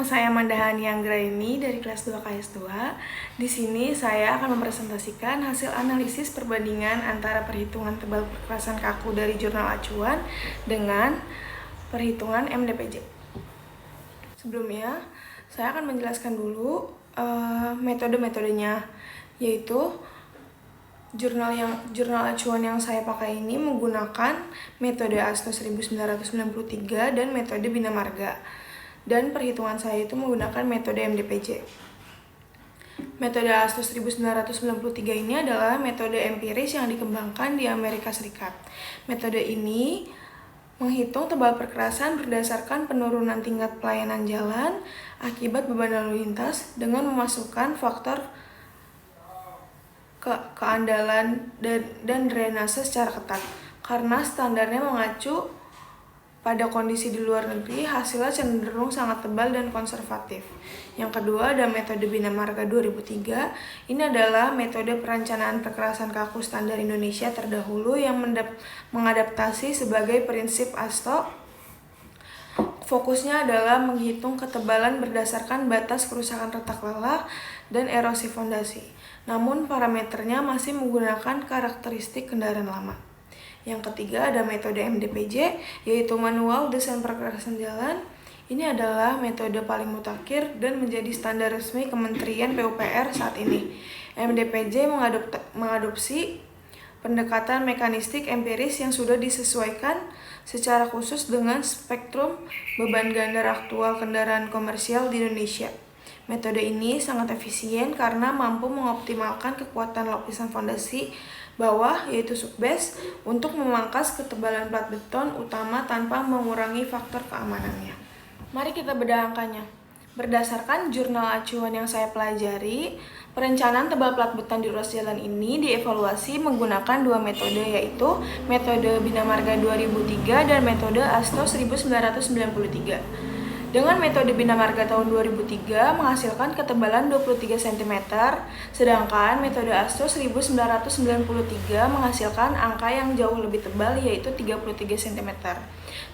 saya Mandahani Anggraini dari kelas 2 KS2. Di sini saya akan mempresentasikan hasil analisis perbandingan antara perhitungan tebal perkerasan kaku dari jurnal acuan dengan perhitungan MDPJ. Sebelumnya, saya akan menjelaskan dulu metode-metodenya, yaitu jurnal acuan yang saya pakai ini menggunakan metode ASTO 1993 dan metode Bina Marga. Dan perhitungan saya itu menggunakan metode MDPJ. Metode ASTO 1993 ini adalah metode empiris yang dikembangkan di Amerika Serikat. Metode ini menghitung tebal perkerasan berdasarkan penurunan tingkat pelayanan jalan akibat beban lalu lintas dengan memasukkan faktor keandalan dan drainase secara ketat. Karena standarnya mengacu pada kondisi di luar negeri, hasilnya cenderung sangat tebal dan konservatif. Yang kedua ada metode Bina Marga 2003. Ini adalah metode perencanaan perkerasan kaku standar Indonesia terdahulu yang mengadaptasi sebagai prinsip ASTO. Fokusnya adalah menghitung ketebalan berdasarkan batas kerusakan retak lelah dan erosi fondasi. Namun parameternya masih menggunakan karakteristik kendaraan lama. Yang ketiga ada metode MDPJ, yaitu manual desain perkerasan jalan. Ini adalah metode paling mutakhir dan menjadi standar resmi Kementerian PUPR saat ini. MDPJ mengadopsi pendekatan mekanistik empiris yang sudah disesuaikan secara khusus dengan spektrum beban gandar aktual kendaraan komersial di Indonesia. Metode ini sangat efisien karena mampu mengoptimalkan kekuatan lapisan fondasi bawah, yaitu subbase, untuk memangkas ketebalan plat beton utama tanpa mengurangi faktor keamanannya. Mari kita bedah angkanya. Berdasarkan jurnal acuan yang saya pelajari, perencanaan tebal plat beton di ruas jalan ini dievaluasi menggunakan dua metode, yaitu metode Bina Marga 2003 dan metode ASTO 1993. Dengan metode Bina Marga tahun 2003 menghasilkan ketebalan 23 cm, sedangkan metode ASTO 1993 menghasilkan angka yang jauh lebih tebal, yaitu 33 cm.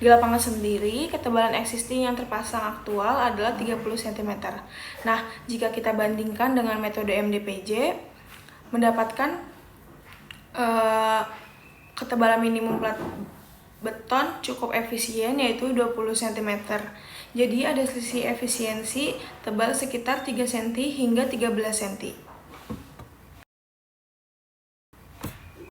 Di lapangan sendiri, ketebalan existing yang terpasang aktual adalah 30 cm. Nah, jika kita bandingkan dengan metode MDPJ, mendapatkan ketebalan minimum plat beton cukup efisien, yaitu 20 cm. Jadi ada selisih efisiensi tebal sekitar 3 cm hingga 13 cm.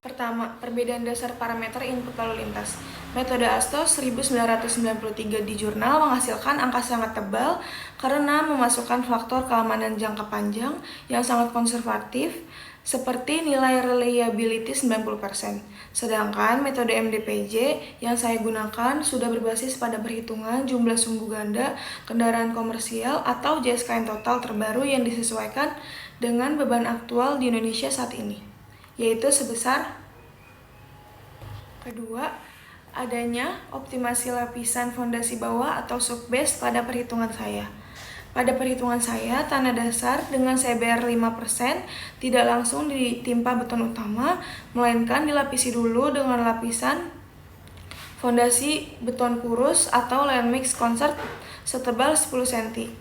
Pertama, perbedaan dasar parameter input lalu lintas. Metode ASTO 1993 di jurnal menghasilkan angka sangat tebal karena memasukkan faktor keamanan jangka panjang yang sangat konservatif, seperti nilai reliability 90%. Sedangkan metode MDPJ yang saya gunakan sudah berbasis pada perhitungan jumlah sumbu ganda kendaraan komersial atau JSKN total terbaru yang disesuaikan dengan beban aktual di Indonesia saat ini, yaitu sebesar. Kedua, adanya optimasi lapisan fondasi bawah atau subbase pada perhitungan saya. Pada perhitungan saya, tanah dasar dengan CBR 5% tidak langsung ditimpa beton utama, melainkan dilapisi dulu dengan lapisan fondasi beton kurus atau land mix concert setebal 10 cm.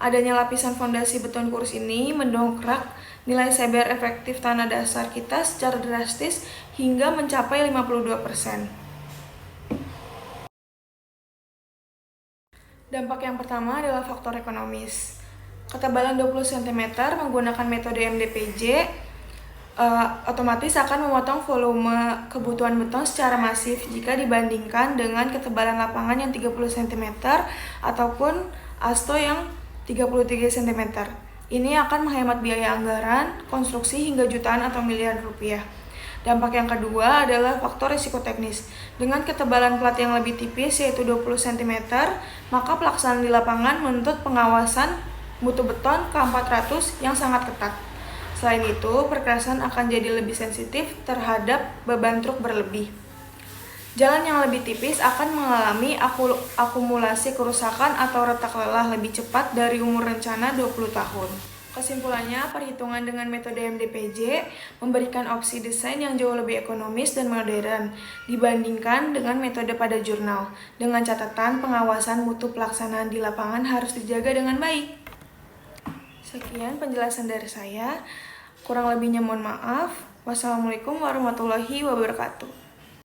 Adanya lapisan fondasi beton kurus ini mendongkrak nilai CBR efektif tanah dasar kita secara drastis hingga mencapai 52%. Dampak yang pertama adalah faktor ekonomis. Ketebalan 20 cm menggunakan metode MDPJ otomatis akan memotong volume kebutuhan beton secara masif jika dibandingkan dengan ketebalan lapangan yang 30 cm ataupun ASTO yang 33 cm. Ini akan menghemat biaya anggaran, konstruksi hingga jutaan atau miliaran rupiah. Dampak yang kedua adalah faktor risiko teknis. Dengan ketebalan plat yang lebih tipis, yaitu 20 cm, maka pelaksanaan di lapangan menuntut pengawasan mutu beton K400 yang sangat ketat. Selain itu, perkerasan akan jadi lebih sensitif terhadap beban truk berlebih. Jalan yang lebih tipis akan mengalami akumulasi kerusakan atau retak lelah lebih cepat dari umur rencana 20 tahun. Kesimpulannya, perhitungan dengan metode MDPJ memberikan opsi desain yang jauh lebih ekonomis dan modern dibandingkan dengan metode pada jurnal, dengan catatan pengawasan mutu pelaksanaan di lapangan harus dijaga dengan baik. Sekian penjelasan dari saya, kurang lebihnya mohon maaf. Wassalamualaikum warahmatullahi wabarakatuh.